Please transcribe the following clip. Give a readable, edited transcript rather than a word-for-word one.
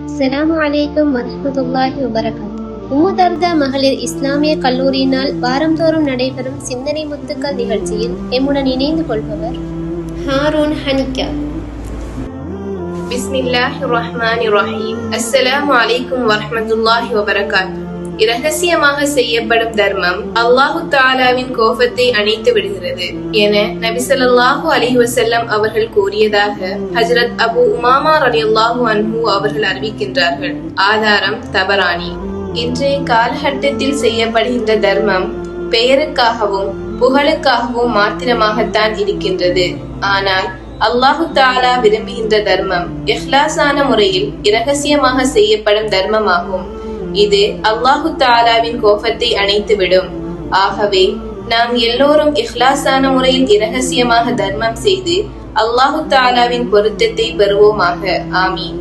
அஸ்ஸலாமு அலைக்கும் வரஹ்மத்துல்லாஹி வபரகாத்துஹு. உம்மு தர்தா மகளிர் இஸ்லாமிய கல்லூரியினால் வாரந்தோறும் நடைபெறும் சிந்தனை முத்துக்கள் நிகழ்ச்சியில் எம்முடன் இணைந்து கொள்பவர் ஹாரூன் ஹனிகா. பிஸ்மில்லாஹிர் ரஹ்மானிர் ரஹீம். அஸ்ஸலாமு அலைக்கும் வரஹ்மத்துல்லாஹி வபரகாத்துஹு. இரகசியமாக செய்யப்படும் தர்மம் அல்லாஹு தஆலாவின் கோபத்தை அணைத்து விடுகிறது என நபி ஸல்லல்லாஹு அலைஹி வஸல்லம் அவர்கள் கூறியதாக ஹஜ்ரத் அபு உமாமா ரலியல்லாஹு அன்ஹு அவர்கள் அறிவிக்கின்றார்கள். ஆதாரம் தபரானி. இன்றைய காலகட்டத்தில் செய்யப்படுகின்ற தர்மம் பெயருக்காகவும் புகழுக்காகவும் மாத்திரமாகத்தான் இருக்கின்றது. ஆனால் அல்லாஹு தஆலா விரும்புகின்ற தர்மம் இஹ்லாஸான முறையில் இரகசியமாக செய்யப்படும் தர்மமாகும். இது அல்லாஹு தஆலாவின் கோபத்தை அணைத்துவிடும். ஆகவே நாம் எல்லோரும் இஹ்லாஸான முறையில் இரகசியமாக தர்மம் செய்து அல்லாஹு தஆலாவின் பொருத்தத்தை பெறுவோமாக. ஆமீன்.